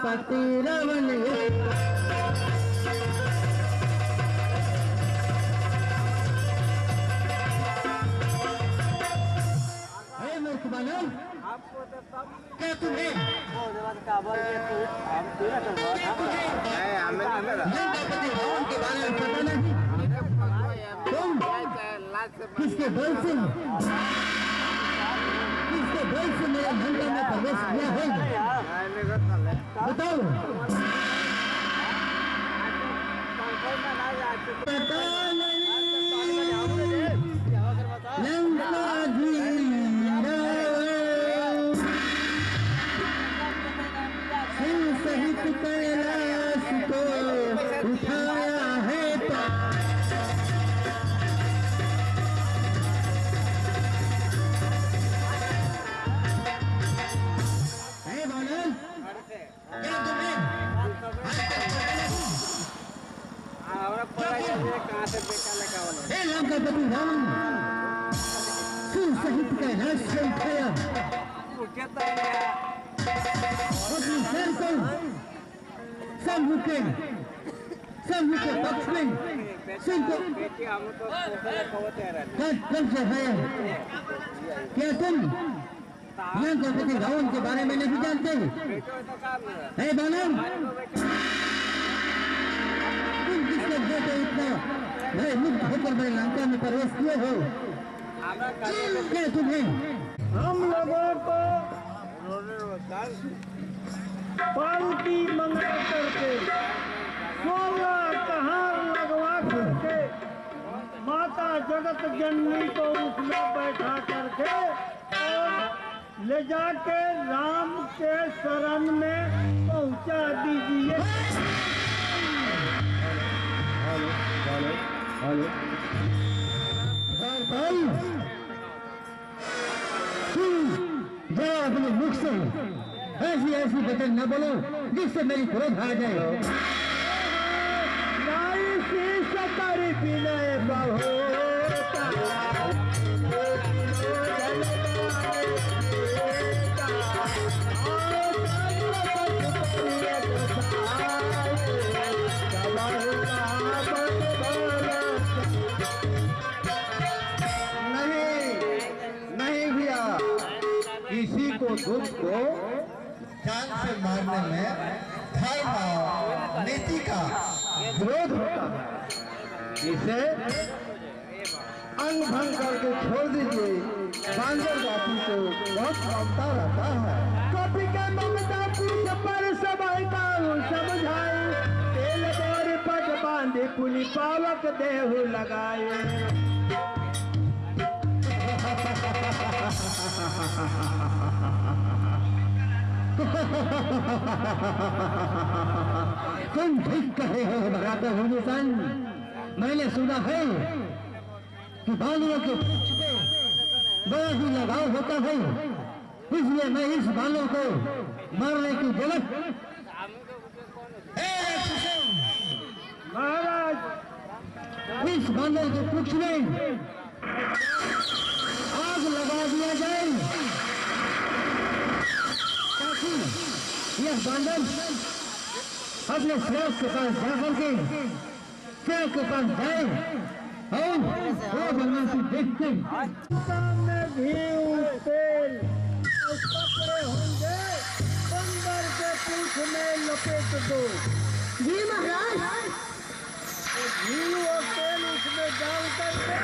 पति रावण आपको तो सब क्या तुम्हें काबल के तू हम पूरा करवा पति रावण के बारे में पता नहीं? तुम किसके बल से मेरे मंदिर में प्रवेश किया है? बताओ। पता नहीं सहित कैलाश को उठाया है लंकापति रावण सहित कैलाश से उठाया अपनी शहर को शंभु के पक्ष में सिंह को चढ़ाया। क्या तुम लंकापति रावण के बारे में नहीं जानते? है बानर, तुम किसके बेटे इतना भय मुक्त होकर मेरे लंका में प्रवेश किए हो? क्या तुम्हें हम लोगों को पालकी मंगा करके 16 कहार लगवा करके माता जगत जननी को उसमें बैठा करके और ले जाके राम के शरण में पहुंचा दीजिए। जरा अपने मुख से ऐसी ऐसी वचन न बोलो जिससे मेरी क्रोध आ जाए। नाई सी सतर विनय बहो किसी को दुख को जान से मारने में धर्म और नीति का विरोध होता है। इसे अंग भंग करके छोड़ दीजिए। बांदर जाति को बहुत ममता रहता है। कभी के ममता पूछ पर समय का समझाए, तेल बोर पट बांधे पुनि पावक देहु लगाए। तुम ठीक कहे हो बराबर हिंदुस्तान। मैंने सुना है कि बालों के पक्ष में बड़ा ही लगाव होता है, इसलिए मैं इस बालों को मारने की जगह महाराज इस बालों के पक्ष में आग लगा दिया जाए ताकि यह बांधन अपने शेर के पास जाकर के शेर के पास जाए और वो बनवासी देखते सामने घी तेल कपड़े होंगे, बंदर के पूछ में लपेट दो। जी महाराज। घी और तेल उसमें डाल करके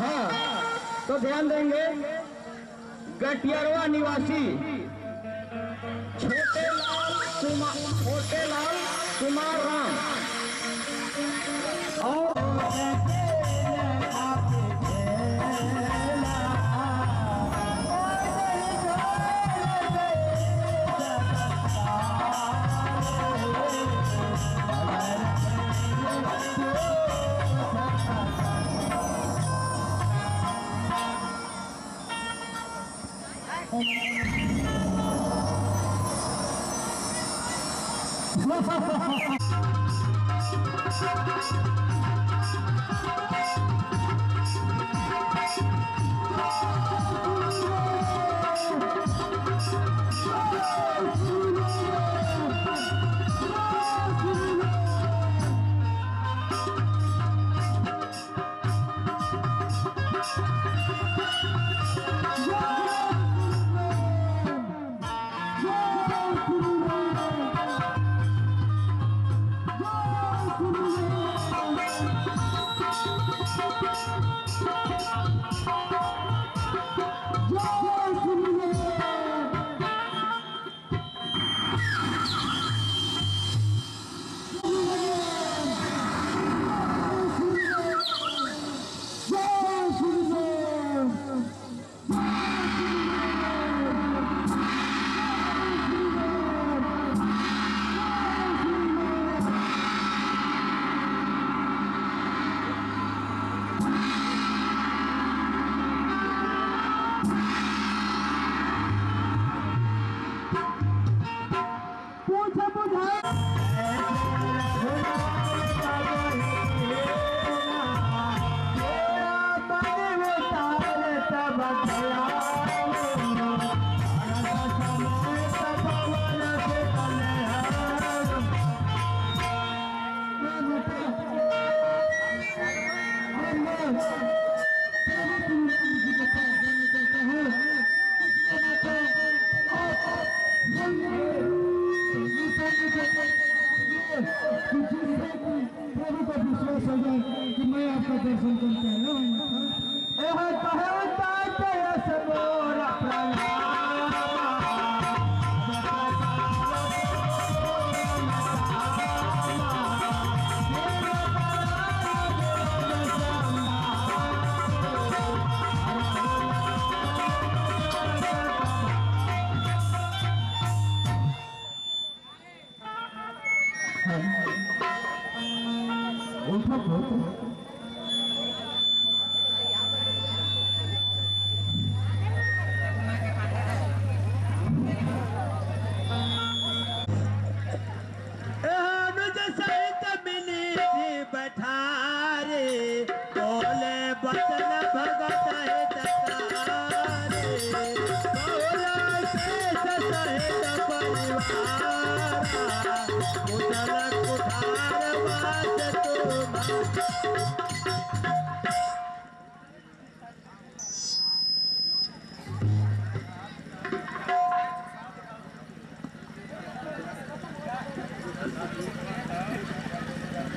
हाँ तो ध्यान देंगे। गटियारवा निवासी छोटे लाल कुमार राम और विश्वास हो जाए कि मैं आपका दर्शन करके आया हूँ।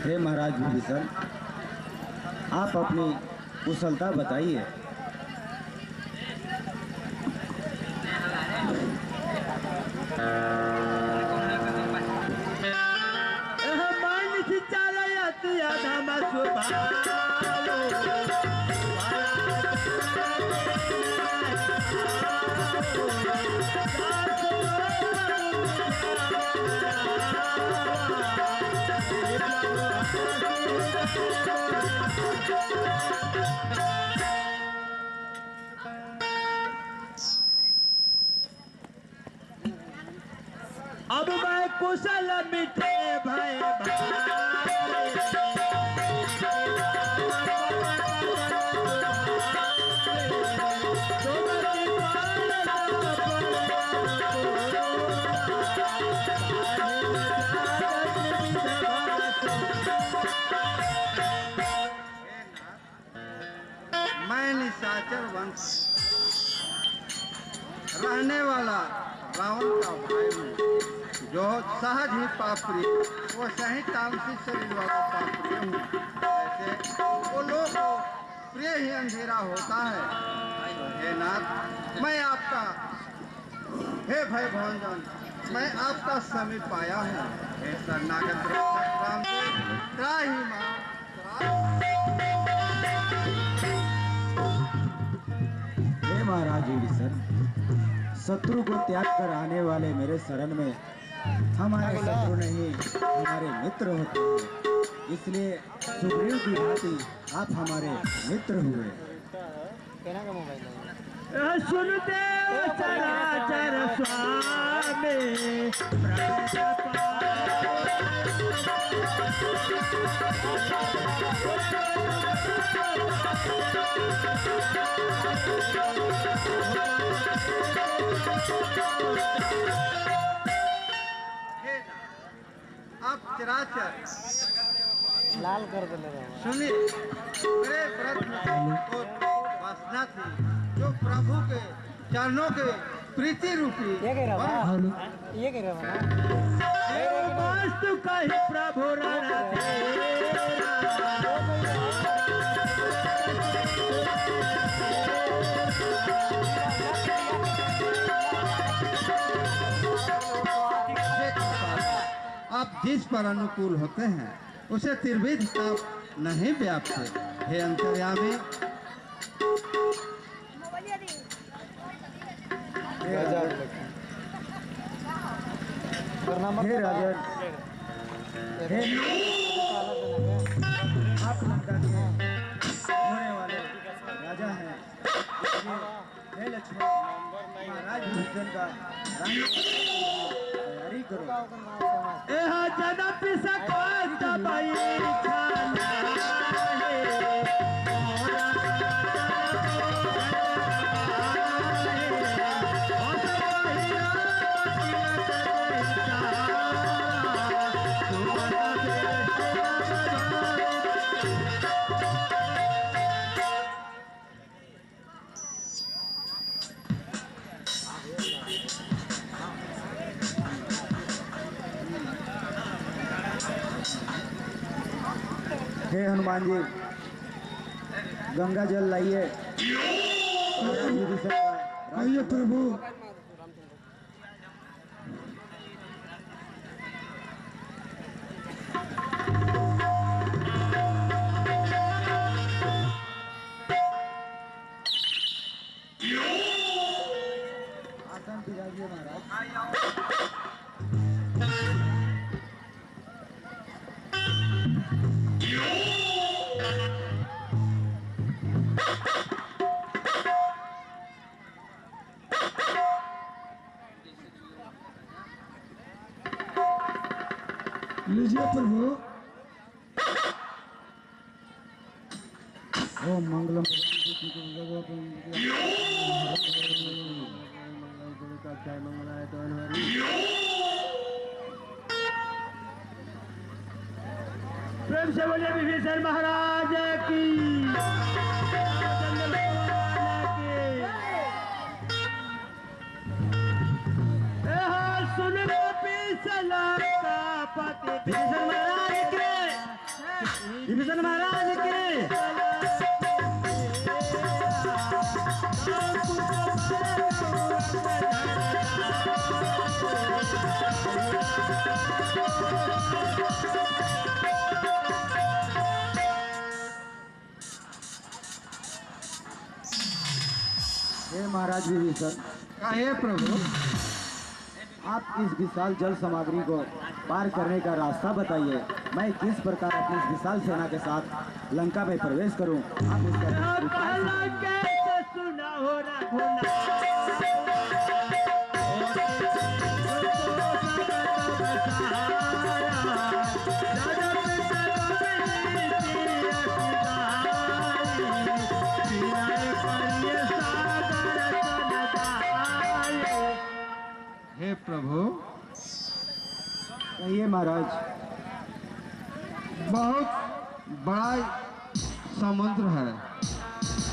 हे महाराज विभीषण, आप अपनी कुशलता बताइए। अब मैं कुशल मिटे भय मैं निशाचर वंश रहने वाला रावण का भाई हूँ, जो सहज ही पापी वो सही तामसिक शरीर वाला पापी हूँ। ऐसे वो लोग को प्रिय ही अंधेरा होता है। हे नाथ, मैं आपका, हे भय भंजन, मैं आपका समीप आया हूँ। हे शरणागत राम जी, त्राहि मां। हे महाराज विभीषण, शत्रु को त्याग कर आने वाले मेरे शरण में हमारे शत्रु नहीं हमारे मित्र होते हैं, इसलिए सुग्रीव की भांति आप हमारे मित्र हुए। सुनते चराचर स्वामी आप चराचर लाल कर दे सुनिए, मेरे व्रत में तो वासना थी जो प्रभु के चरणों के प्रीति रूपी ये कह रहा वास्तु का ही प्रभु राणा आप जिस पर अनुकूल होते हैं उसे त्रिविध ताप नहीं व्याप्त। हे अंतर्यामी, हे राजन, हे आप लंका के होने वाले राजा हैं, इसलिए हे लक्ष्मण, महाराज विभीषण का तैयारी करो। जनप सकत भई छाना हे हनुमान जी, गंगा जल लाइए। आइए प्रभु। आसन बिराजिए महाराज। लीजिए प्रभु। ओम मंगलम। प्रेम से बोलिए विभीषण महाराज की। रामचंद्र भगवान की। सुन पति विभीषण महाराज के। विभीषण महाराज के। हे महाराज विभीषण, कहे प्रभु। आप इस विशाल जल सामग्री को पार करने का रास्ता बताइए। मैं किस प्रकार अपनी इस विशाल सेना के साथ लंका में प्रवेश करूं? आप इसका उपाय सुना हो रघुनाथ। हे प्रभु। कहिए महाराज। बहुत बड़ा समुद्र है,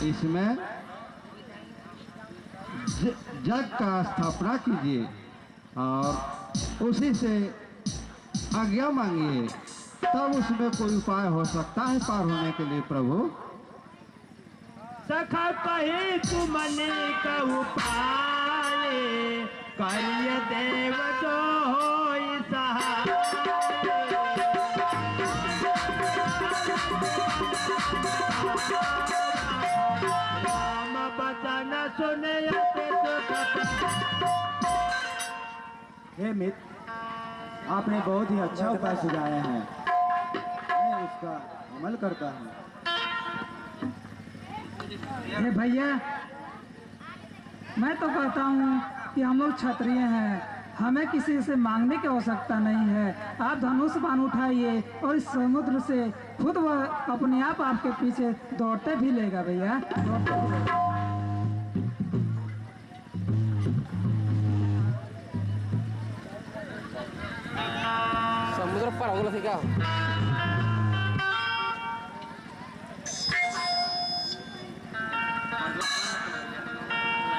इसमें जग का स्थापना कीजिए और उसी से आज्ञा मांगिए, तब उसमें कोई उपाय हो सकता है पार होने के लिए प्रभु। सखा कही तुमने का उपाय, करिय देव तो होई सहाय। राम बचन सुने हे मित्र, आपने बहुत ही अच्छा उपाय सुझाया है, मैं उसका अमल करता हूँ। अरे भैया, मैं तो कहता हूँ कि हम लोग क्षत्रिय हैं, हमें किसी से मांगने की आवश्यकता नहीं है। आप धनुष बाण उठाइए और इस समुद्र से खुद वह अपने आप आपके पीछे दौड़ते भी लेगा भैया, दौड़ते भी लेगा। समुद्र पार हो गया क्या?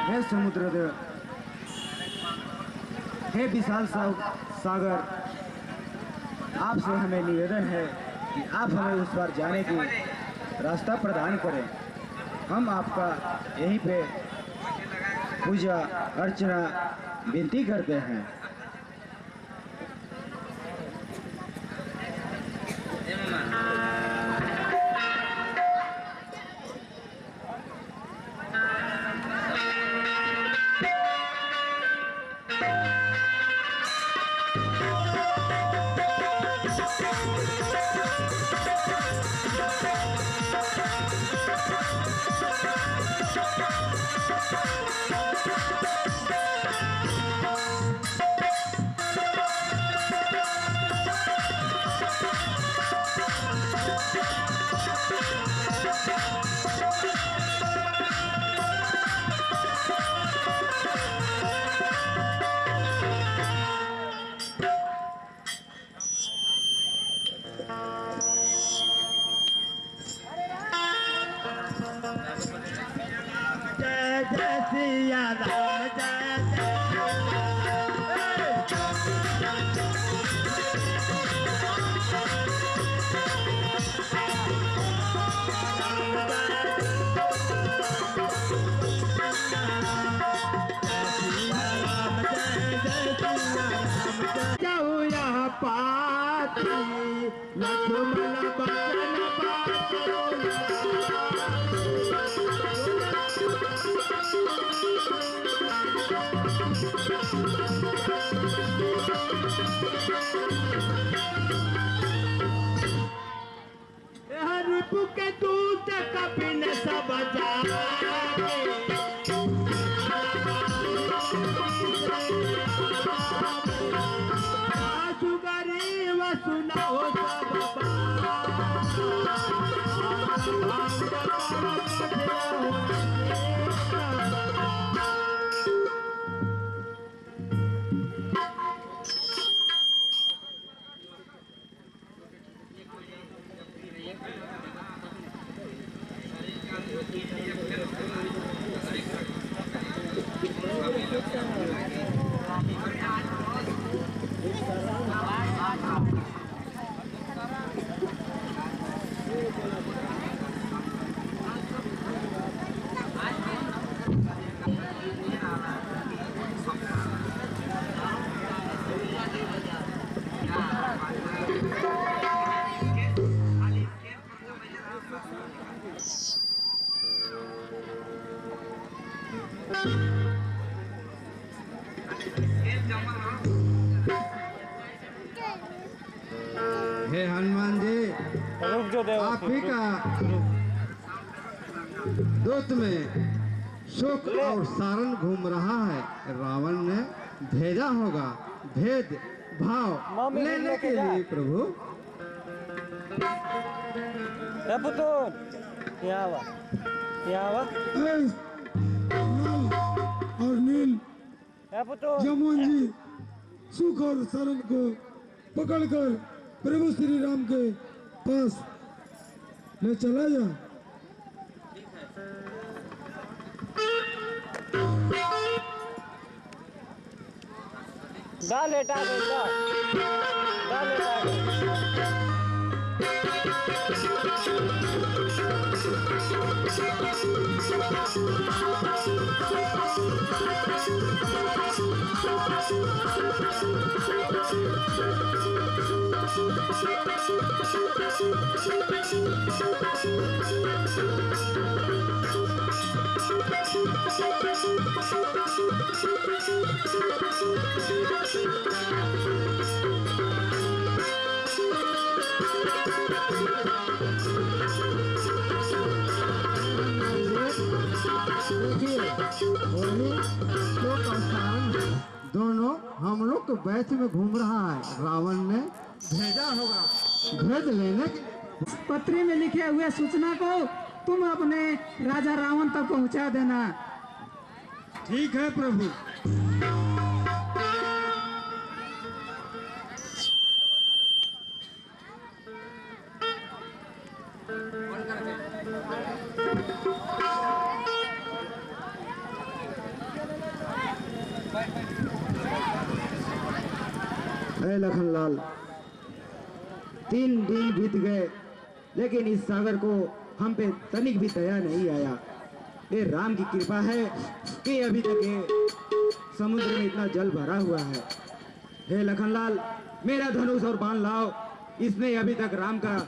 हे समुद्रदेव, हे विशाल सागर, आपसे हमें निवेदन है कि आप हमें उस पार जाने की रास्ता प्रदान करें। हम आपका यहीं पे पूजा अर्चना विनती करते हैं। जय जय सिया राम, जय जय जाऊँ यहाँ पाती लक्ष्मण बचन बात रिपु के दूत कपिन सब जागे सुगरी सुनाओ सब हे हनुमान जी, आप ही का दूत में सुख और सारण घूम रहा है। रावण ने भेजा होगा भेद भाव लेने के लिए प्रभु। और नील यमुन जी सुख और शरण को पकड़कर प्रभु श्री राम के पास ले चला जा। दोनों हम लोग के बैच में घूम रहा है। रावण ने भेजा होगा भेद लेने के लिए। पत्री में लिखे हुए सूचना को तुम अपने राजा रावण तक पहुंचा देना। ठीक है प्रभु। अरे लखनलाल, 3 दिन बीत गए लेकिन इस सागर को हम पे तनिक भी दया नहीं आया। ये राम की कृपा है कि अभी तक ये समुद्र में इतना जल भरा हुआ है। हे लखनलाल, मेरा धनुष और बाण लाओ। इसने अभी तक राम का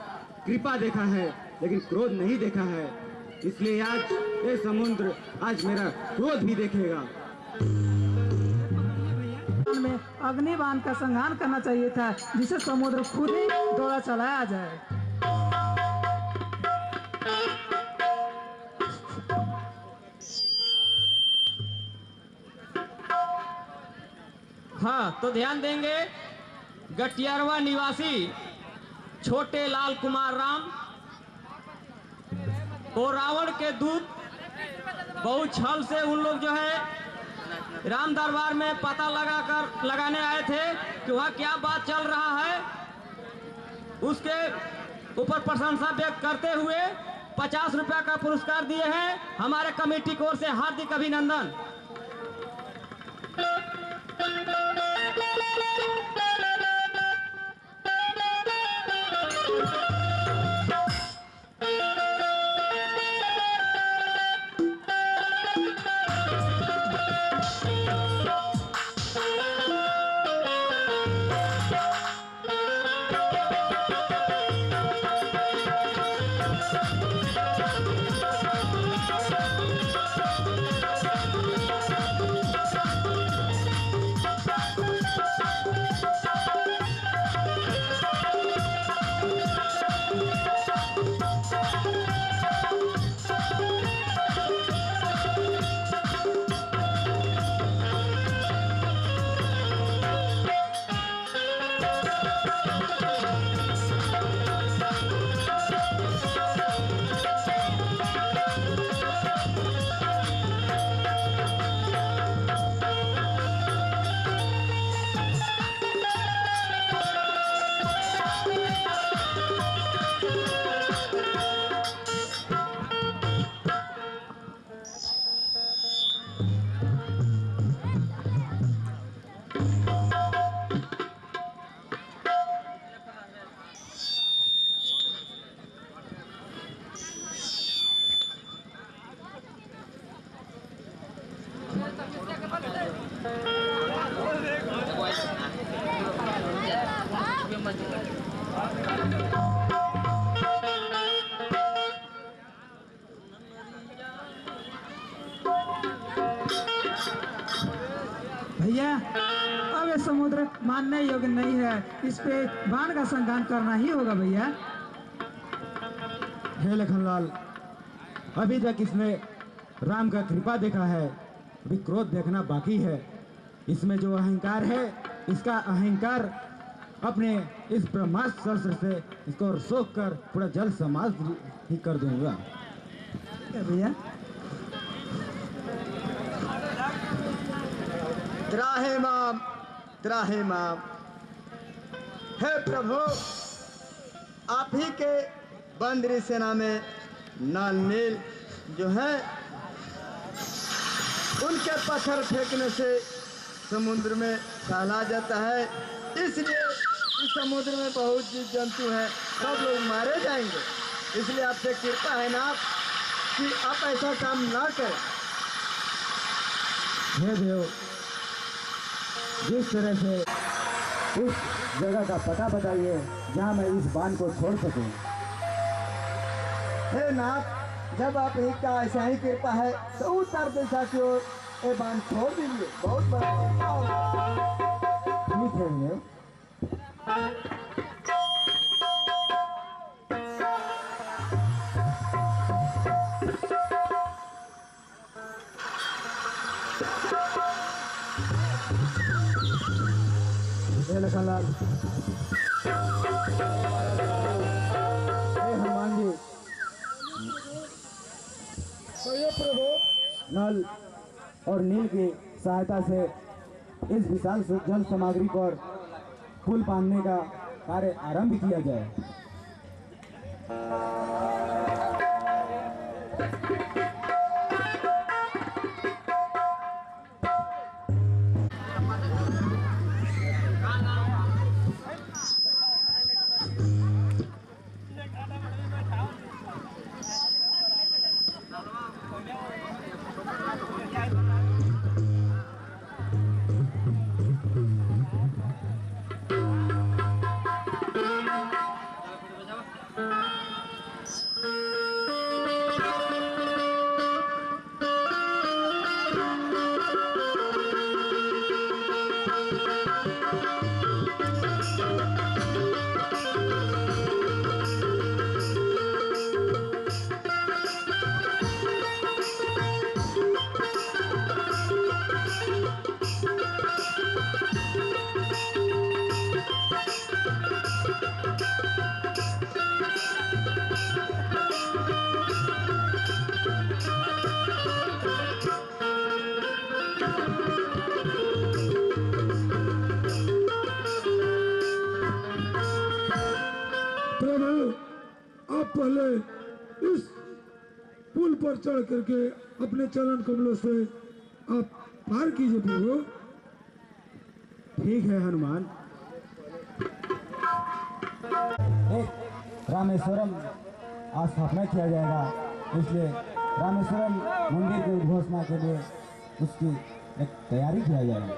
कृपा देखा है लेकिन क्रोध नहीं देखा है, इसलिए आज ये समुद्र आज मेरा क्रोध भी देखेगा। में अग्निबाण का संहार करना चाहिए था, जिसे समुद्र खुद ही दौड़ा चलाया जाए। हाँ, तो ध्यान देंगे। गटियारवा निवासी छोटे लाल कुमार राम और रावण के दूत बहुत छल से उन लोग जो है राम दरबार में पता लगाने आए थे कि वहाँ क्या बात चल रहा है। उसके ऊपर प्रशंसा व्यक्त करते हुए 50 रुपया का पुरस्कार दिए हैं। हमारे कमेटी की ओर से हार्दिक अभिनंदन। मानने योग्य नहीं है। इस पे बाण का संघान करना ही होगा भैया। हे लखनलाल, अभी तक इसने राम का कृपा देखा है, अभी क्रोध देखना बाकी है। इसमें जो अहंकार है, इसका अहंकार अपने इस ब्रह्मास्त्र शस्त्र से इसको सोख कर पूरा जल समाप्त ही कर दूंगा। ठीक है भैया। त्राहे माम। हे प्रभु, आप ही के बंदरी सेना में नल नील जो है उनके पत्थर फेंकने से समुद्र में सहला जाता है, इसलिए इस समुद्र में बहुत जीव जंतु हैं, सब लोग मारे जाएंगे। इसलिए आपसे कृपा है ना कि आप ऐसा काम ना करें। हे देव, जिस तरह से उस जगह का पता बताइए जहाँ मैं इस बाण को छोड़ सकूं। हे नाथ, जब आप ही का ऐसा ही कृपा है तो उत्तर दिशा की ओर ये बाण छोड़ दीजिए, बहुत बड़ा कृपा होगा। ठीक है देव। हे लखनलाल, हे हनुमान जी, नल और नील की सहायता से इस विशाल जल सामग्री पर पुल बांधने का कार्य आरंभ किया जाए। पहले इस पुल पर चढ़ करके अपने चरण कमलों से आप पार कीजिए प्रभु। ठीक है हनुमान। एक रामेश्वरम स्थापना किया जाएगा, इसलिए रामेश्वरम मंदिर की उद्घोषणा के लिए उसकी एक तैयारी किया जाएगा।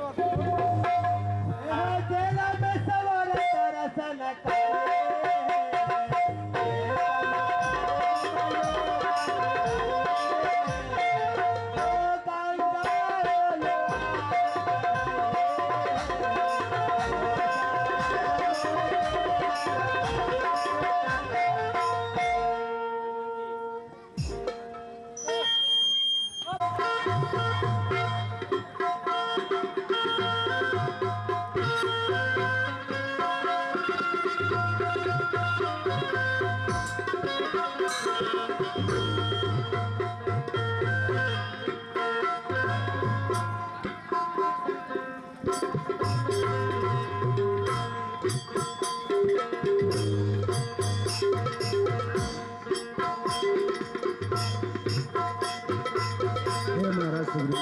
महाराज सुग्रीव,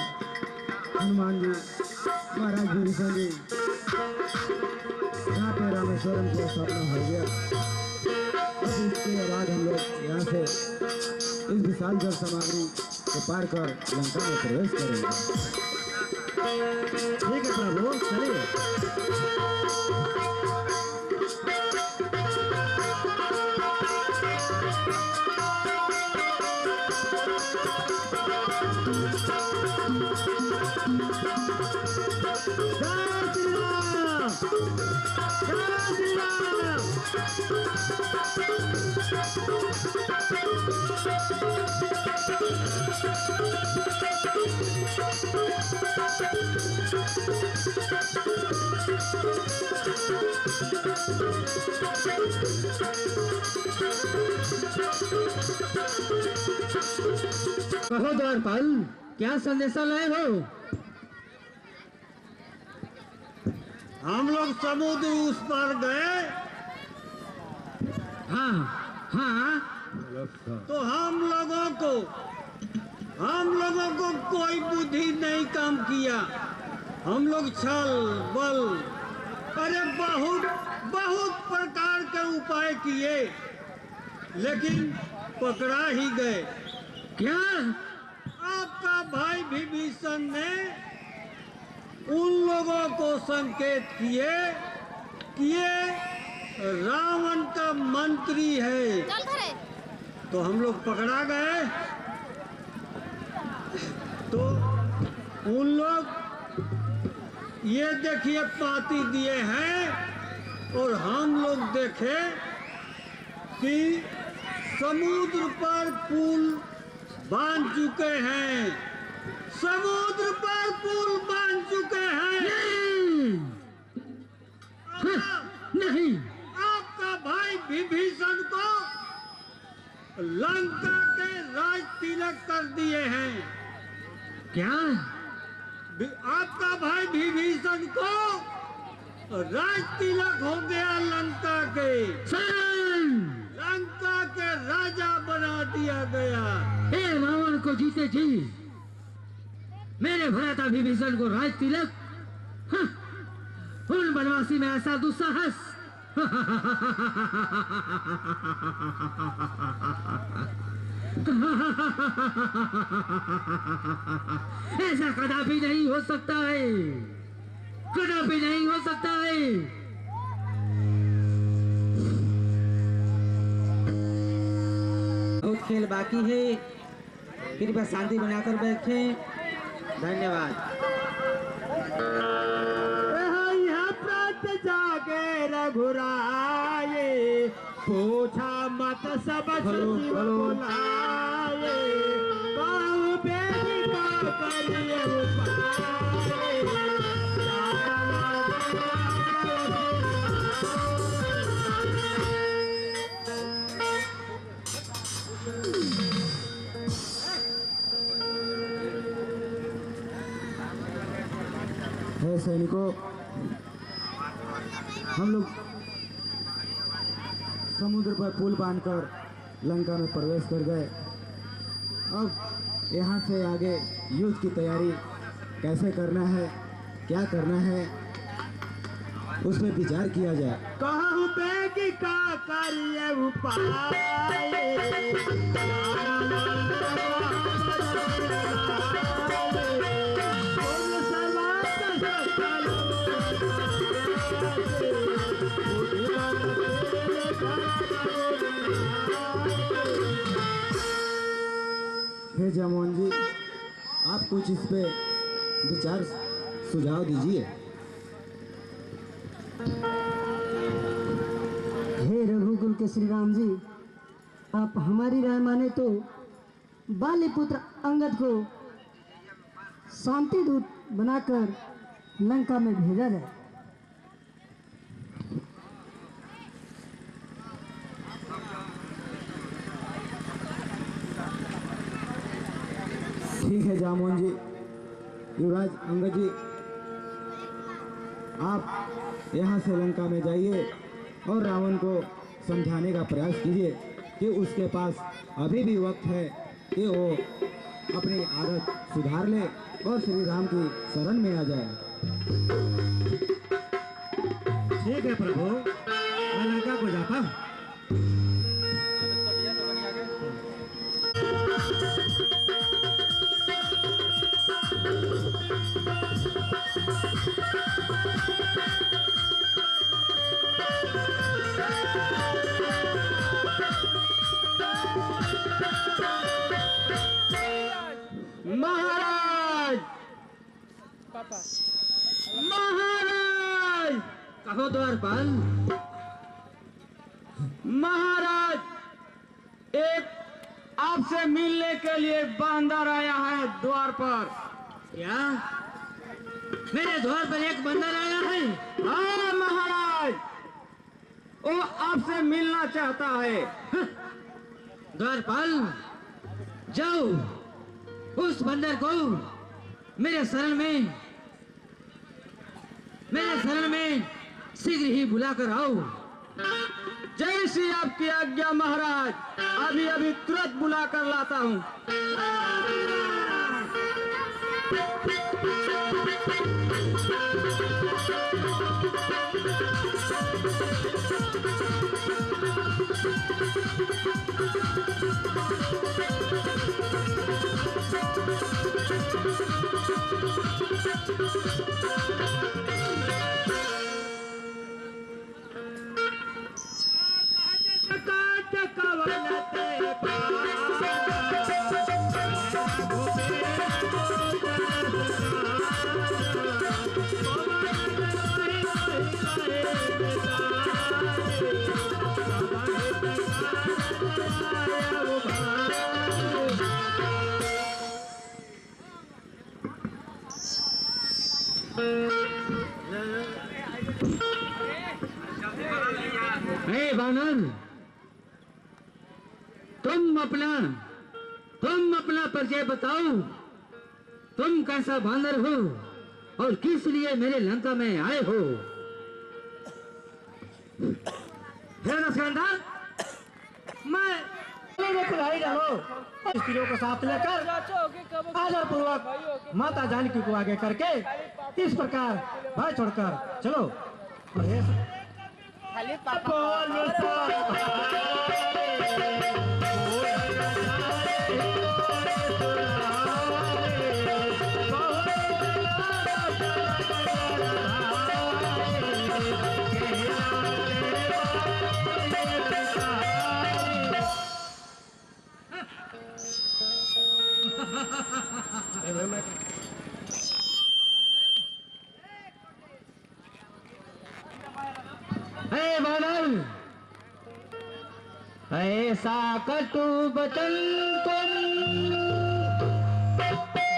हनुमान जी, महाराज विभीषण जी, यहाँ पे रामेश्वरम की स्थापना हो गया। अब इसके बाद हम लोग यहाँ से इस विशाल जल सामग्री को पार कर लंका में प्रवेश करेंगे। ठीक है प्रभु, चलिए। जय श्री राम। जय श्री राम। कहो द्वारपाल, क्या संदेशा लाए हो? हम लोग समुद्र उस पार गए हाँ हाँ, तो हम लोगों को कोई बुद्धि नहीं काम किया। हम लोग छल बल अरे बहुत प्रकार के उपाय किए, लेकिन पकड़ा ही गए। क्या? आपका भाई विभीषण ने उन लोगों को संकेत किए कि ये रावण का मंत्री है, तो हम लोग पकड़ा गए। तो उन लोग ये देखिए पाती दिए हैं, और हम लोग देखे कि समुद्र पर पुल बांध चुके हैं, समुद्र पर पुल बांध चुके हैं। नहीं, आपका भाई विभीषण को लंका के राज तिलक कर दिए हैं। क्या? आपका भाई विभीषण को राज तिलक हो गया लंका के, लंका के राजा बना दिया गया। हे रावण को जीते जी मेरे भ्राता विभीषण को राज तिलक? हाँ, उन बनवासी में ऐसा दुस्साहस! ऐसा कदापि नहीं हो सकता है, कदापि नहीं हो सकता है। बहुत खेल बाकी है, कृपया शांति बनाकर बैठें। धन्यवाद। जागे रघुराए, पूछा मत सब सचिव बुलाए, बाहु बेटी का करिए उपाय। हे सैनिकों, हम लोग समुद्र पर पुल बांधकर लंका में प्रवेश कर गए। अब यहाँ से आगे युद्ध की तैयारी कैसे करना है, क्या करना है, उस पर विचार किया जाए। कहूँ बेगी का करिए उपाय। हे जामोहन जी, आप कुछ इस पे विचार सुझाव दीजिए। हे रघुकुल के श्री राम जी, आप हमारी राय माने तो बालीपुत्र अंगद को शांति दूत बनाकर लंका में भेजा जाए। ठीक है जामोहन जी, युवराज अंगद जी, आप यहाँ से लंका में जाइए और रावण को समझाने का प्रयास कीजिए कि उसके पास अभी भी वक्त है कि वो अपनी आदत सुधार ले और श्री राम की शरण में आ जाए। ठीक है प्रभु, मैं लंका को जाता हूँ। महाराज, महाराज, कहो द्वारपाल। महाराज, एक आपसे मिलने के लिए बंदर आया है द्वार पर। क्या मेरे द्वार पर एक बंदर आया है? हाँ महाराज, वो आपसे मिलना चाहता है। द्वारपाल, जाओ उस बंदर को मेरे शरण में शीघ्र ही बुलाकर आओ। जैसी आपकी आज्ञा महाराज, अभी अभी तुरंत बुलाकर लाता हूँ। बानर, तुम अपना परिचय बताओ। तुम कैसा बानर हो और किस लिए मेरे लंका में आए हो? मैं पढ़ाई डालो, स्त्रियों को साथ लेकर आदर पूर्वक माता जानकी को आगे करके इस प्रकार भाई छोड़कर चलो। ऐसा कटु बचन तुम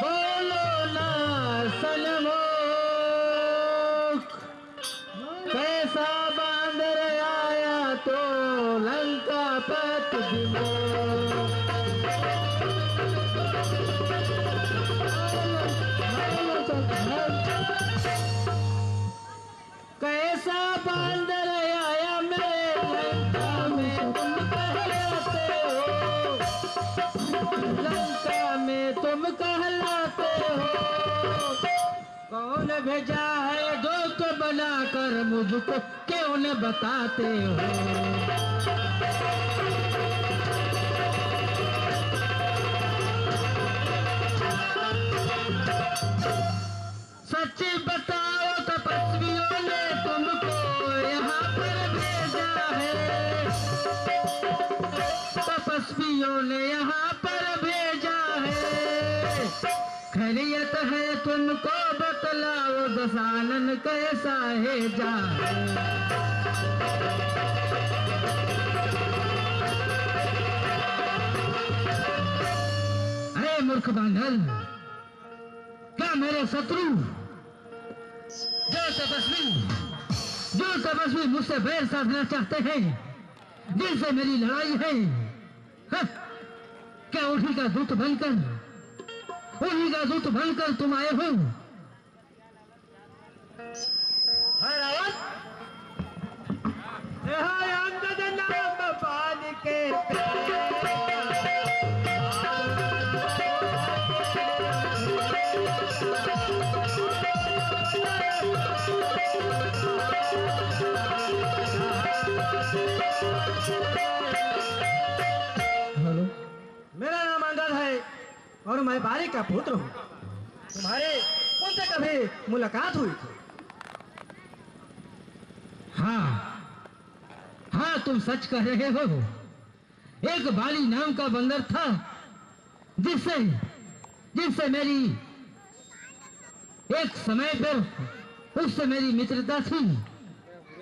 बोलो ना सनमुख, कैसा बांदर आया तो लंका पत कैसा बांदर आया मेरे लंका में तुम कहलाते हो, लंका में तुम कहलाते हो। कौन भेजा है दोस्त बनाकर मुझको क्यों न बताते हो? सच बताओ, तपस्वियों ने तुमको यहाँ पर भेजा है, तपस्वियों ने यहाँ पर भेजा है। खैरियत है तुमको बतलाओ, दशानन कैसा है जा। अरे मूर्ख बांधल, क्या मेरे शत्रु जो तपस्वी मुझसे बैर साधना चाहते हैं, जिनसे मेरी लड़ाई है, क्या उन्हीं का दूत बनकर तुम आए हो? रावण, अंगद नाम पान के मेरा नाम अंगद है और मैं बारी का पुत्र हूँ। तुम्हारे उनसे कभी मुलाकात हुई थी? हाँ, तुम सच कह रहे हो। एक बाली नाम का बंदर था जिससे मेरी एक समय पर उससे मेरी मित्रता थी।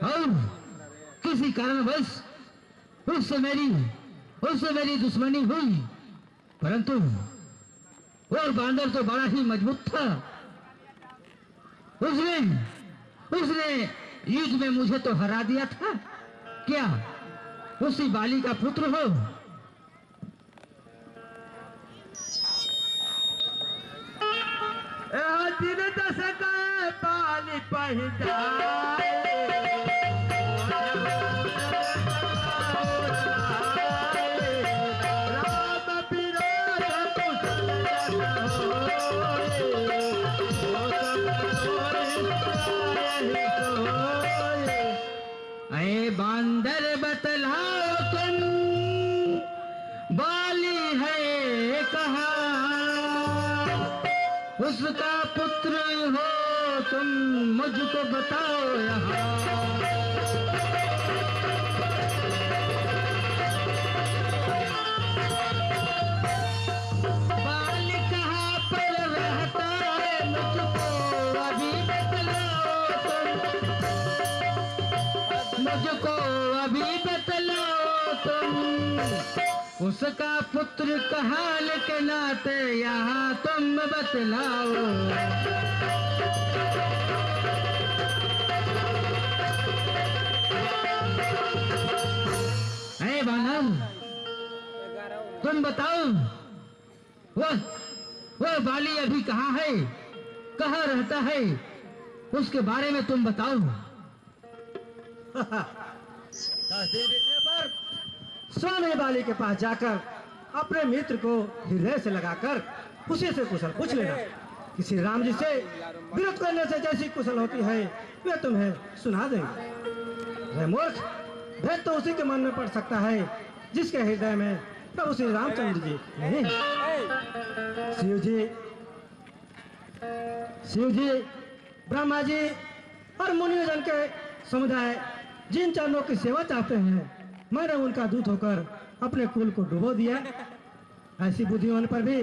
और किसी कारणवश उससे मेरी दुश्मनी हुई, परंतु वो बांदर तो बड़ा ही मजबूत था। उसने युद्ध में मुझे तो हरा दिया था। क्या उसी बाली का पुत्र हो? दिन दस गए पानी पहिजाए, राम विरोध कुशल अरे बांदर बतलाओ तुम बाली है कहाँ? उसका पुत्र हो तुम मुझको बताओ यहाँ। बाल कहाँ पर रहता है मुझको अभी बतलाओ तुम, मुझको अभी बतलाओ तुम। उसका पुत्र कहाल के नाते यहाँ तुम बतलाओ। ऐ बानर, तुम बताओ वो बाली अभी कहाँ है, कहाँ रहता है, उसके बारे में तुम बताओ। 10 दिन बीतने पर सोने बाली के पास जाकर अपने मित्र को हृदय से लगाकर उसी से कुशल पूछ लेना कि श्री राम जी से विरोध करने से जैसी कुशल होती है वे तुम्हें सुना देंगे। वे मूर्ख, भेद तो उसी के मन में पड़ सकता है जिसके हृदय में प्रभु श्री रामचंद्र जी नहीं। शिव जी, ब्रह्मा जी और मुनिजन के समुदाय जिन चरणों की सेवा चाहते हैं, मैंने उनका दूत होकर अपने कुल को डुबो दिया। ऐसी बुद्धि होने पर भी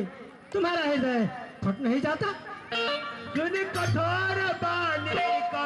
तुम्हारा हृदय फट नहीं जाता। कठोर बानी का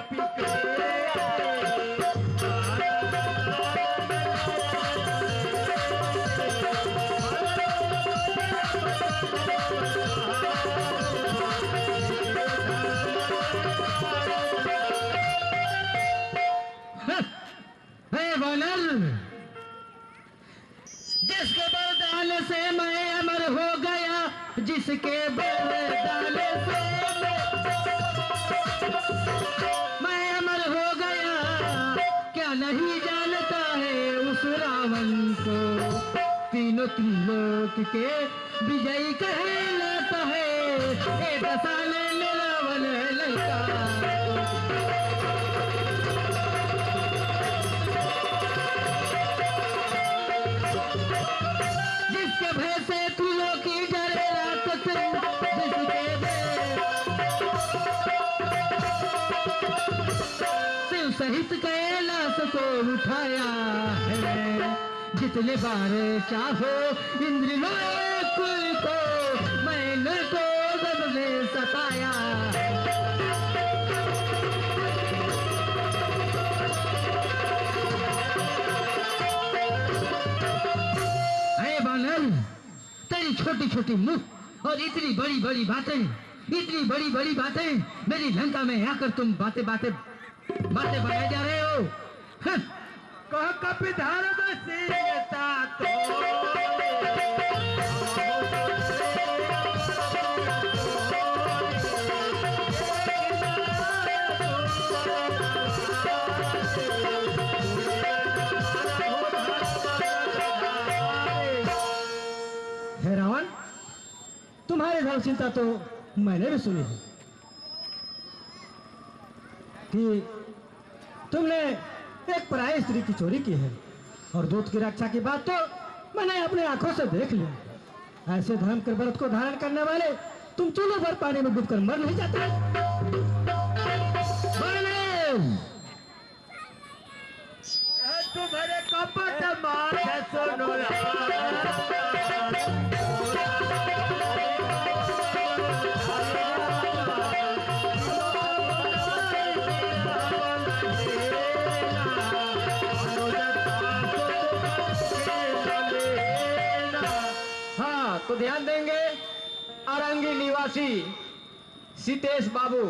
जिसके बरदान से मैं अमर हो गया, जिसके बरदान से मैं अमर हो गया, क्या नहीं जानता है उस रावण को? तीनों त्रिलोक के विजयी कहलाता है, ए दसाने में रावण लंका। जिसके भय से त्रिलोकी डरे रात दिन, शिव सहित कैलाश को उठाया है। जितने बार चाहो इंद्रलोक को मैंने तो जब में सताया। तेरी छोटी छोटी मुंह और इतनी बड़ी बड़ी बातें मेरी लंका में आकर तुम बातें बनाए जा रहे हो। कह कपिधार बसीता तो हे रावण, तुम्हारी धर्म चिंता तो मैंने भी सुनी है कि तुमने एक पराई स्त्री की चोरी की है, और दूत की रक्षा की बात तो मैंने अपने आंखों से देख लिया। ऐसे धर्म के व्रत को धारण करने वाले तुम चूल्हे भर पानी में डूबकर मर नहीं जाते। तुम्हारे कपट मार सुनो ध्यान देंगे अरंगी निवासी सीतेश बाबू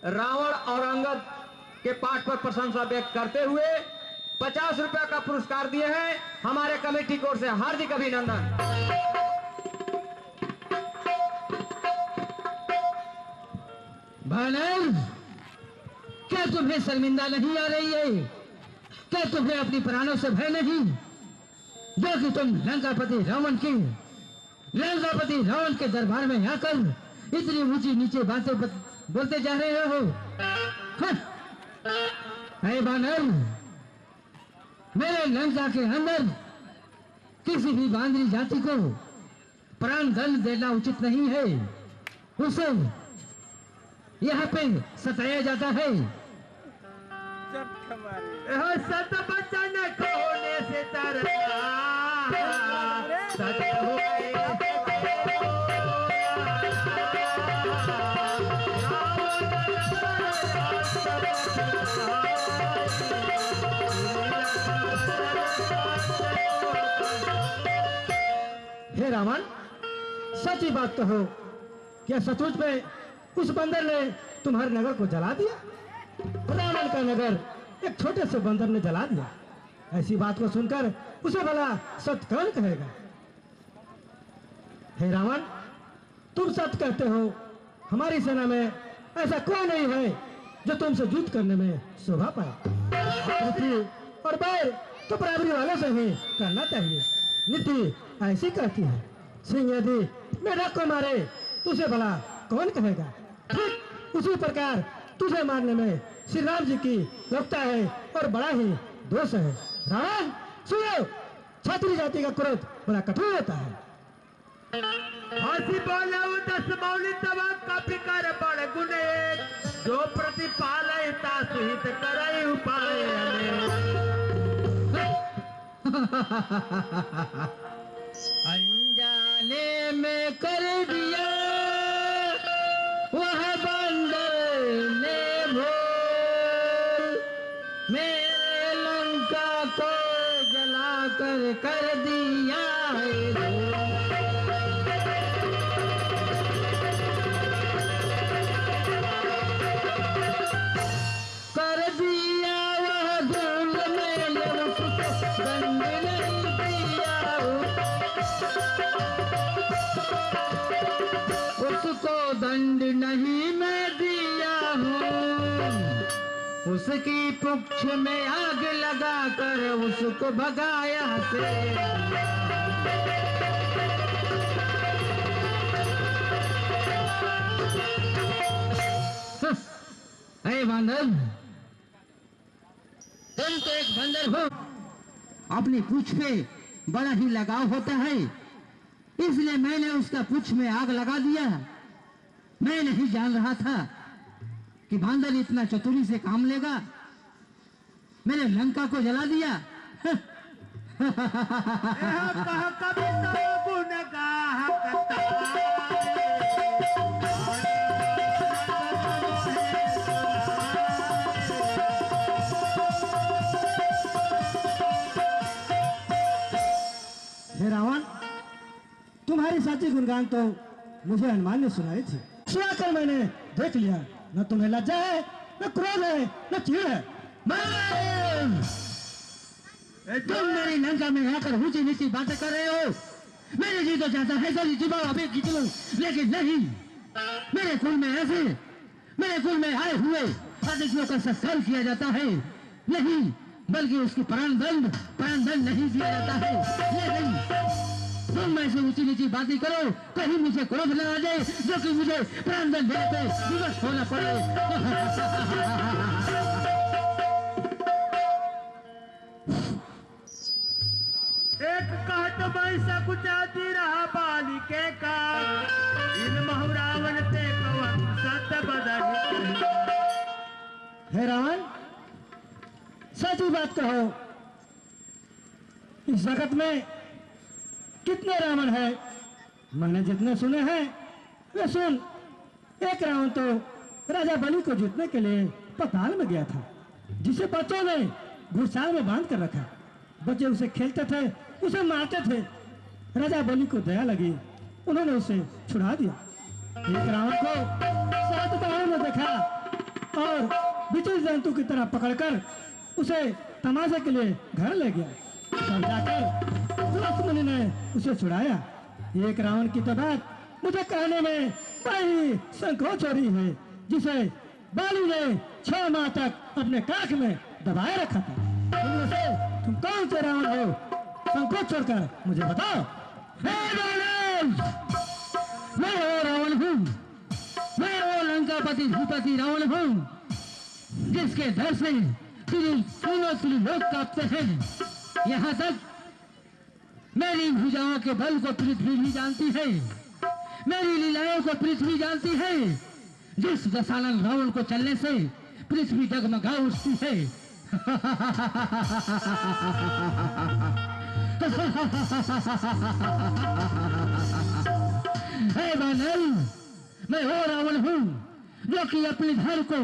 रावण और अंगद के पाठ पर प्रशंसा व्यक्त करते हुए 50 रुपया का पुरस्कार दिए हैं। हमारे कमेटी की ओर से हार्दिक अभिनंदन। भानर, क्या तुम्हें शर्मिंदा नहीं आ रही है? क्या तुम्हें अपनी प्राणों से भय नहीं, जो कि तुम लंकापति रावण के दरबार में आकर इतनी ऊंची नीचे बातें बोलते जा रहे हो? है बानर, मेरे लंका के अंदर किसी भी बांदरी जाति को प्राण दंड देना उचित नहीं है। उसे यहाँ पे सताया जाता है। सत बचन खोने से तरसा सच हे रावण, सच्ची बात तो हो, क्या सचमुच में उस बंदर ने तुम्हारे नगर को जला दिया? रावण का नगर एक छोटे से बंदर ने जला दिया। ऐसी बात को सुनकर उसे भला सत्य कौन कहेगा? हे रावण, तुम सत्य कहते हो। हमारी सेना में ऐसा कोई नहीं है जो तुमसे युद्ध करने में शोभा पाए। नीति और बैर तो बराबरी वालों से ही करना चाहिए। नीति ऐसी कहती है, सिंह यदि मेढक को मारे तुझे भला कौन कहेगा? ठीक उसी प्रकार तुझे मारने में श्री राम जी की लगता है और बड़ा ही दोष है। रावण सुनो, क्षत्रिय जाति का क्रोध बड़ा कठोर होता है। हंसी बोला 10 मौली तब का प्रकार बड़ गुने, जो प्रतिपालयता सुहित करे उपाय। अनजाने में कर दिया वह बंदर ने भूल, मेरे लंका को जलाकर कर दिया है। दंड नहीं मैं दिया हूँ, उसकी पुच्छ में आग लगाकर उसको भगाया से। अरे बंदर, तुम तो एक बंदर हो। अपनी पूंछ पे बड़ा ही लगाव होता है, इसलिए मैंने उसका पूंछ में आग लगा दिया। मैं नहीं जान रहा था कि बंदर इतना चतुरी से काम लेगा। मैंने लंका को जला दिया। हे रावण, तुम्हारी साची गुणगान तो मुझे हनुमान ने सुनाई थी। सुनाकर मैंने देख लिया, न तुम्हें लज्जा है, न क्रोध है, न चीड़ है। तुम मेरी लंका में आकर ऊंची नीची बातें कर रहे हो। मेरे जी तो चाहता है कि जीवा अभी खींच लूं, लेकिन नहीं। मेरे कुल में आए हुए अतिथियों का सत्कार किया जाता है, नहीं बल्कि उसकी प्राण दंड नहीं दिया जाता है। लेकिन तुम ऐसे ऊंची नीची बातें करो, कहीं मुझे क्रोध न आ जाए जो कि मुझे प्राण दंड देने पे विवश होना पड़े। एक कहत बैसा कुचाती रहा बालिके का, इन महु ते कवन सत बदल। हे रावण, सच्ची बात कहो, इस जगत में कितने रावण है? मैंने जितने सुने हैं वे सुन। एक रावण तो राजा बलि को जीतने के लिए पाताल में गया था, जिसे बच्चों ने घुड़साल में बांध कर रखा। बच्चे उसे खेलते थे, उसे मारते थे, राजा बलि को दया लगी, उन्होंने उसे छुड़ा दिया। एक रावण को 7 बाहों में देखा और विचित्र जंतु की तरह पकड़कर उसे तमाशे के लिए घर ले गया। तब जाकर लक्ष्मण ने उसे छुड़ाया। एक रावण की तो बात मुझे कहने में बड़ी संकोच हो रही है, जिसे बाली ने 6 माह तक अपने काख में दबाए रखा था। इनमें से तुम कौन से रावण हो? संकोच छोड़कर मुझे बताओ। मैं वो रावण हूँ, मैं वो लंकापति भूपति रावण हूँ, जिसके डर से तीनों त्रिलोक कांपते हैं। यहाँ तक मेरी भुजाओं के बल को पृथ्वी भी जानती है, मेरी लीलाओं को पृथ्वी जानती है। जिस दशानन रावण को चलने से पृथ्वी डगमगा उठती है। हे वानर, मैं वो रावण हूँ जो कि अपने धड़ को,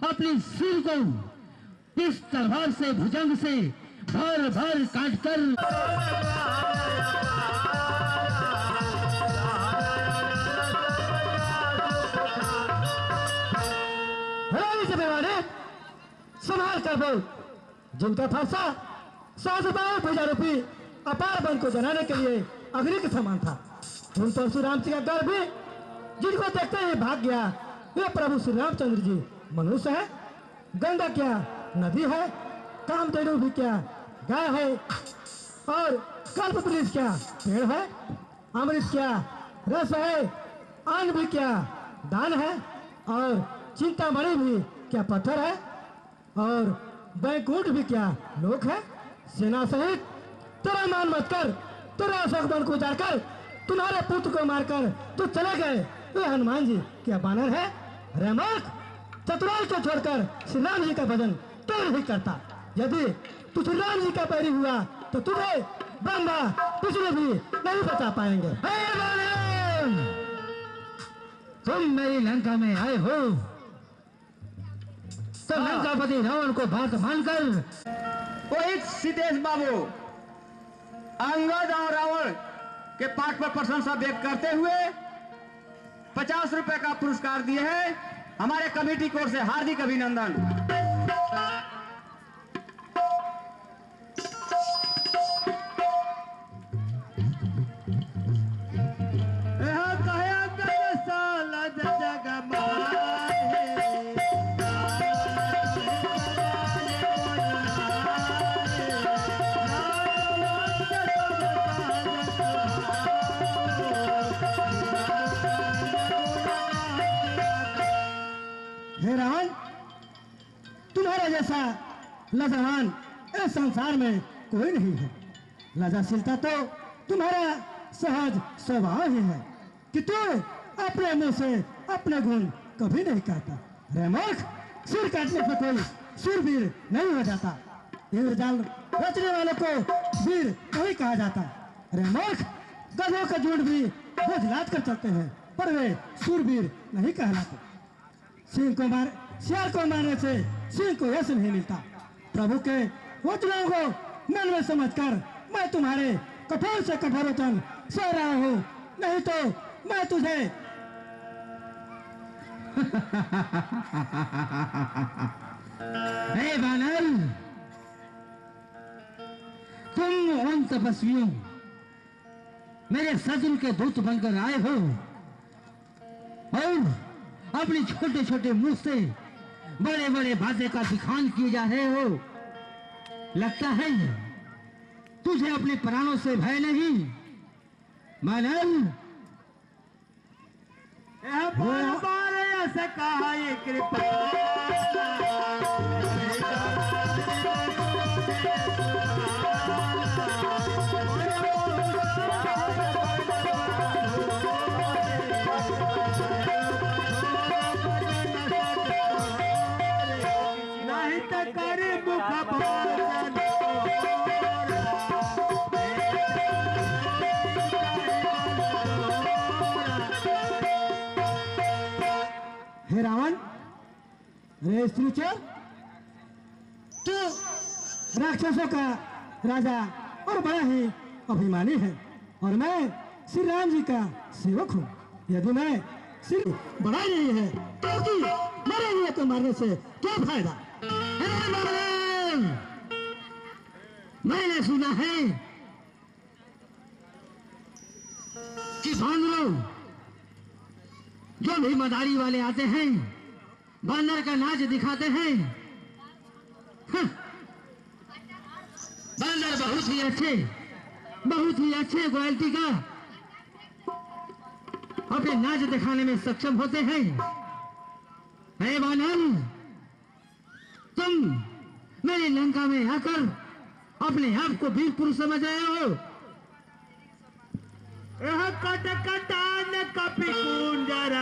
अपनी सिर को इस तलवार से, भुजंग से भर भर काट कर संभाल कर बोल। जिनका फरसा 100 पूजा रूपी अपार बन को जलाने के लिए अग्नि के समान था, तुम परशुराम जी का डर भी जिनको देखते ही भाग गया। वे प्रभु श्री रामचंद्र जी मनुष्य है? गंगा क्या नदी है? कामधेनु भी क्या गाय है? और कल्पवृक्ष क्या पेड़ है? अमृत क्या रस है? अन्न भी क्या दान है? और चिंतामणि भी क्या पत्थर है? और बैकुंठ भी क्या लोक है? सेना सहित तेरा मान मत कर, तेरा अशोक वन को उजाड़कर तुम्हारे पुत्र को मारकर तो चले गए। वे हनुमान जी क्या बानर है? रे मूर्ख, चतुराई को छोड़कर श्री राम जी का भजन तो नहीं करता। यदि तू श्री राम जी का बैरी हुआ तो तुझे ब्रह्मा विष्णु भी नहीं बचा पाएंगे। तुम मेरी लंका में आए हो तो लंकापति रावण को बात मानकर वही सीतेश बाबू अंगद और रावण के पाठ पर प्रशंसा व्यक्त करते हुए 50 रुपए का पुरस्कार दिए हैं। हमारे कमेटी की ओर से हार्दिक अभिनंदन। हे रावण, तुम्हारा जैसा लजावान इस संसार में कोई नहीं है। लजाशीलता तो तुम्हारा सहज स्वभाव ही है कि तू अपने मुंह से अपने गुण कभी नहीं कहता। रे मूर्ख, सिर काटने पर कोई शूरवीर नहीं हो जाता। इंद्रजाल रचने वाले को वीर नहीं कहा जाता। रे मूर्ख, गधों का झुंड भी बोझ लाद कर चलते हैं पर वे शूरवीर नहीं कहलाते। सियार को मारने से सिंह को यश नहीं मिलता। प्रभु के वचनों को मन में समझकर मैं तुम्हारे कठोर से कठोर वचन सह रहा हूँ, नहीं तो मैं तुझे हे बानर, तुम उन तपस्वियों मेरे सजन के दूत बनकर आए हो और अपने छोटे छोटे मुंह से बड़े बड़े बातें का दिखान किए जा रहे हो। लगता है तुझे अपने प्राणों से भय नहीं। मानव कृपा हे रावण, रे स्त्रीचोर, तू राक्षसों का राजा और बड़ा ही अभिमानी है। और मैं श्री राम जी का सेवक हूँ। यदि मैं सिर बढ़ा नहीं है क्योंकि मरे हुए को मारने से क्या फायदा। मैंने सुना है कि बांदरों जो भी मदारी वाले आते हैं बांदर का नाच दिखाते हैं। बांदर बहुत ही अच्छे क्वालिटी का अपने नाच दिखाने में सक्षम होते हैं। हे बानर, तुम मेरी लंका में आकर अपने आप को वीर पुरुष समझ रहे हो। कटकटान कपि कुंजर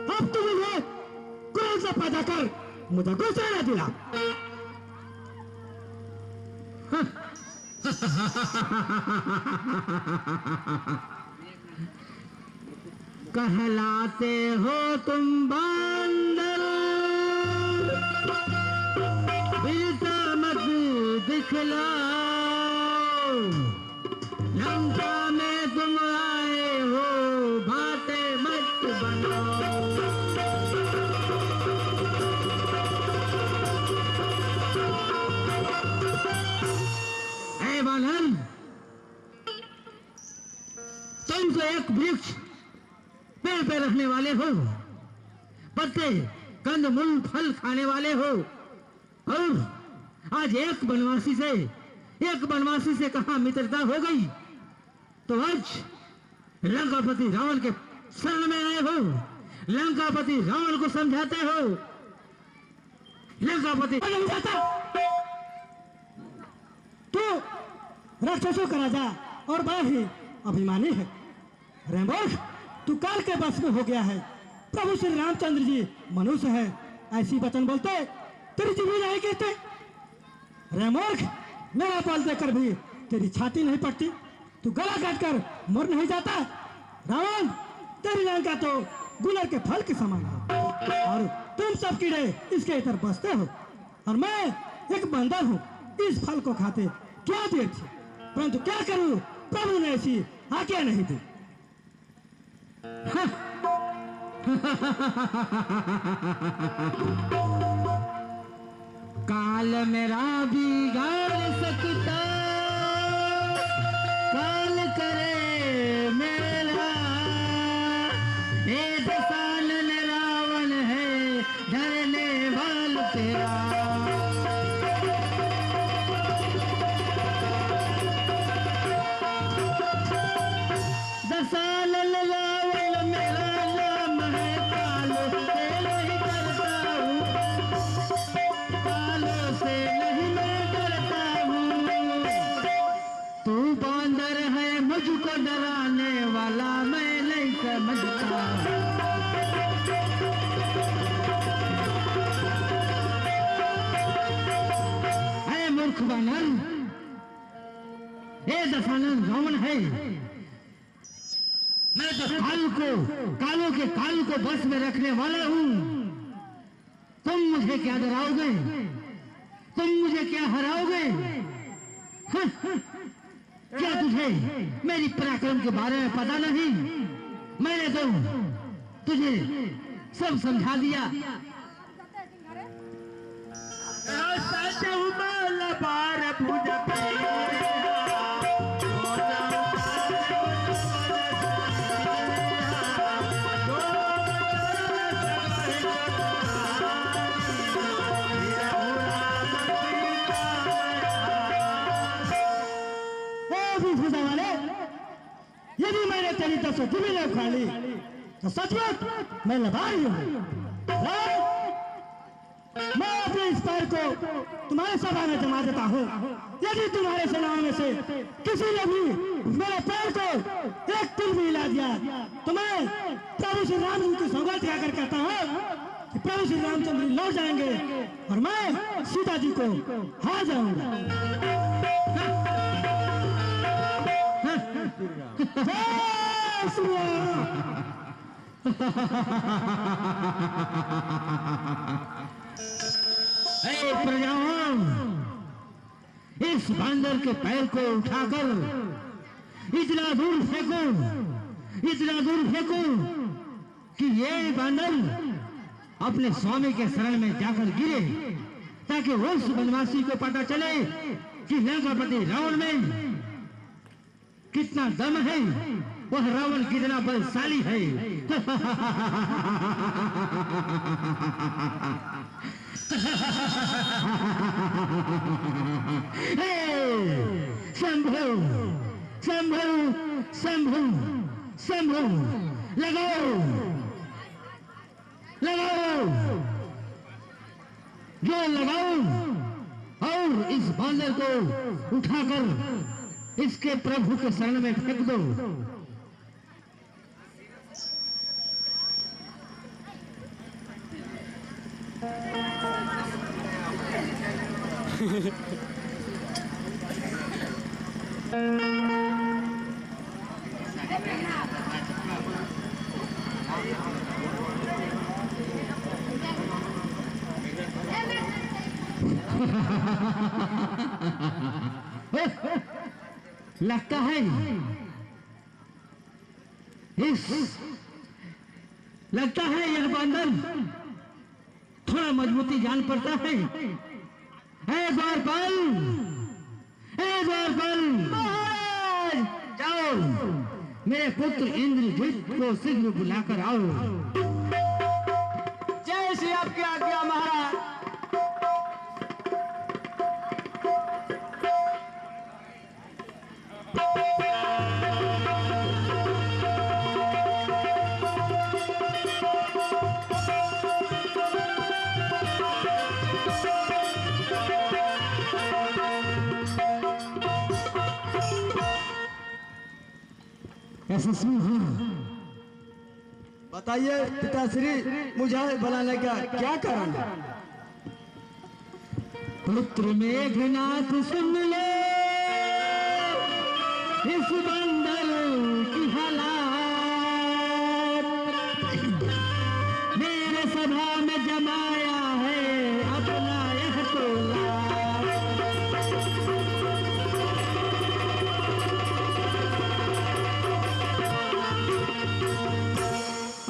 अब तुम मुझे कौन सा पैदा कर मुझे गुस्सा न दिला। कहलाते हो तुम बांदर, वीरता मत दिखलाओ। लंका में तुम आए हो भाते मत बनाओ। ऐ बानर, तुम तो एक वृक्ष पेड़ पे रखने वाले हो, पत्ते कंद मूल फल खाने वाले हो, और आज एक बनवासी से कहा मित्रता हो गई, तो आज लंकापति रावण के शरण में आए हो, लंकापति रावण को समझाते हो। लंकापति तो राक्षसों का राजा और बड़ा ही अभिमानी है। रेमूर्ख, तू काल के बस में हो गया है। प्रभु श्री रामचंद्र जी मनुष्य है, ऐसी वचन बोलते तेरी जीवी नहीं गिरते। रेमूर्ख, मेरा बल देकर भी तेरी छाती नहीं पड़ती, तू गला काट कर मर नहीं जाता। रावण, तेरी लंका तो गुलर के फल के समान है और तुम सब कीड़े इसके इधर बसते हो, और मैं एक बंदर हूँ, इस फल को खाते क्या देर थी, परंतु क्या करूं, प्रभु ने ऐसी आज्ञा नहीं दी। काल मेरा बिगाड़ सकता, काल करे मेरा। ये दशानन रावण है धरने वाल तेरा। दशानन रावण मेरा नाम है, काल से नहीं करता हूँ, कालों से नहीं मैं डरता हूँ। तू बांदर है मुझको डराने वाला, मैं नहीं समझता। है मूर्ख बानर, ये दशानन रावण है। मैं तो कालों के काल को बस में रखने वाला हूँ। तुम मुझे क्या डराओगे, तुम मुझे क्या हराओगे? क्या तुझे मेरी पराक्रम के बारे में पता नहीं? मैंने तो तुझे सब समझा दिया। यदि मैंने तेरी तरफ से जमीन उखाड़ ली तो सचमुच मैं लबारी हूँ। मैं अपने इस पैर को तुम्हारे सभा में जमा देता हूँ। यदि तुम्हारे सेनाओं में से किसी ने भी मेरे पैर को एक तिल भी हिला दिया तो मैं प्रभु श्री राम जी की सौगात खाकर कहता हूँ कि प्रभु श्री रामचंद्र लौट जाएंगे और मैं सीता जी को हार जाऊंगा। श्री राम। जय श्री राम। ऐ प्रजाओं, इस बंदर के पैर को उठाकर इतना दूर फेंको, इतना दूर फेंको कि ये बंदर अपने स्वामी के शरण में जाकर गिरे, ताकि उस बनवासी को पता चले कि लंकापति रावण में कितना दम है, वह रावण कितना बलशाली है। शंभु शंभु शंभु शंभु, लगाओ लगाओ, जो लगाओ, और इस बांदर को उठाकर इसके प्रभु के शरण में फेंक दो। लगता है यह बंदर थोड़ा मजबूती जान पड़ता है। एक बार जाओ, मेरे पुत्र इंद्रजीत को शीघ्र बुलाकर आओ। जय श्री आपकी आज्ञा महाराज। बताइए पिताश्री, मुझे बुलाने का क्या कारण है? पुत्र मेघनाथ सुन ले इस बंदर की हालात, मेरे सभा में जमाया है अपना यह टोला।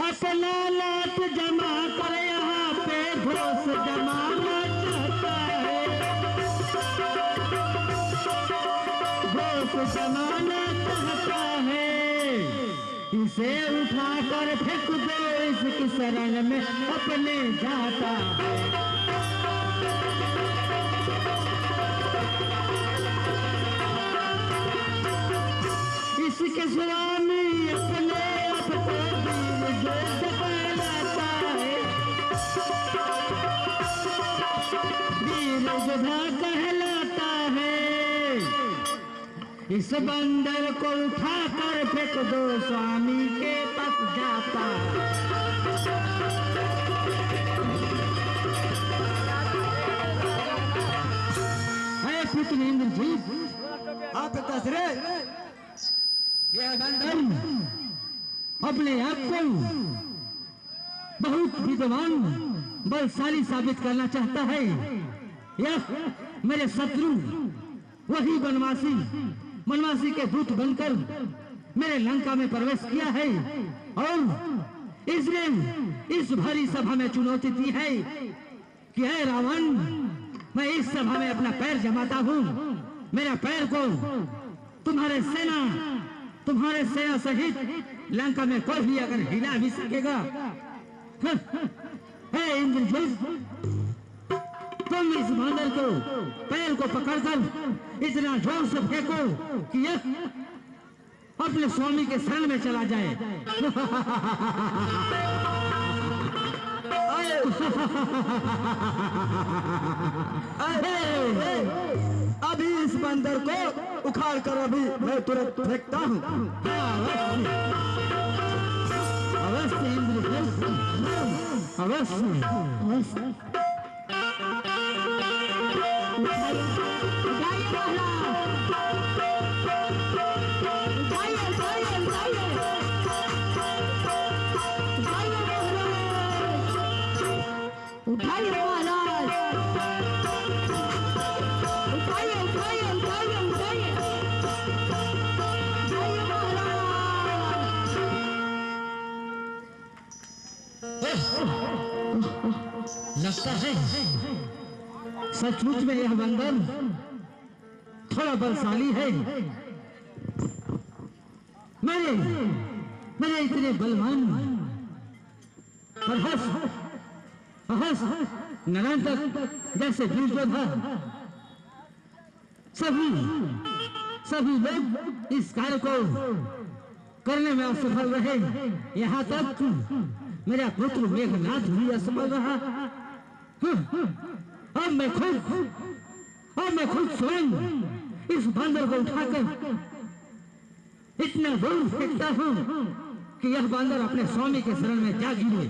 अपना लात जमा कर यहाँ पे घोष जमाना चाहता है, घोष जमाना चाहता है। इसे उठाकर फेंक दो इसकी शरण में अपने जाता है। इसके स्वामी अपने आप को वीर योद्धा कहलाता है। इस बंदर को उठाकर फेंक दो स्वामी के पास जाता। है पुत्र इंद्रजीत। हाँ पिताश्री, यह बंदर अपने आप को बहुत विद्वान बलशाली साबित करना चाहता है। यह मेरे शत्रु वही बनवासी के दूत बनकर मेरे लंका में प्रवेश किया है, और इसने इस भरी सभा में चुनौती दी है कि हे रावण, मैं इस सभा में अपना पैर जमाता हूँ, मेरा पैर को तुम्हारे सेना सहित लंका में कोई भी अगर हिला भी सकेगा, हे इंद्रजीत, तुम इस बंदर को पैर को पकड़कर इतना जोर से फेंको कि यह अपने स्वामी के शरण में चला जाए। अभी इस बंदर को उखाड़ कर अभी मैं तुरंत फेंकता हूँ। अवश्य इंद्रजीत, अवश्य। उठाइए महाराज, उठाइए। लगता है सचमुच में यह बंदर थोड़ा बलशाली है। मेरे इतने बलवान नरंतर जैसे वीर योद्धा सभी लोग इस कार्य को करने में असफल रहे। यहाँ तक मेरा पुत्र मेघनाथ भी असफल रहा। अब मैं खुद स्वयं इस बंदर को उठाकर इतना दूर फेंकता हूँ कि यह बंदर अपने स्वामी के शरण में जा गिरे।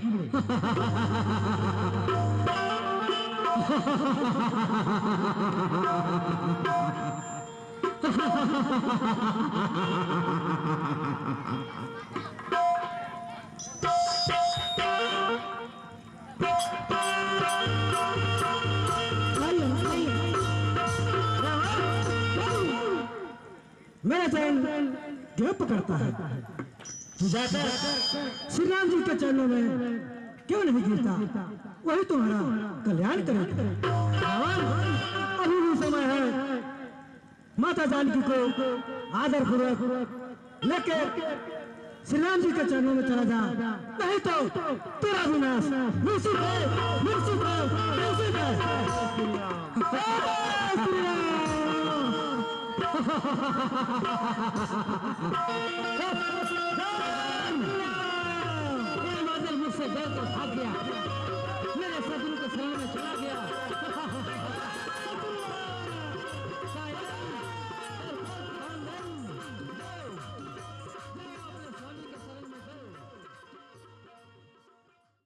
मेरा चरण क्यों पकड़ता है? तू जाकर श्री राम जी के चरणों में क्यों नहीं गिरता? वही तुम्हारा कल्याण करेगा। अभी भी समय है, माता जानकी को आदर पूर्वक लेके श्री राम जी के चरणों में चला जा, नहीं तो तेरा विनाश निश्चित है, निश्चित है, निश्चित है।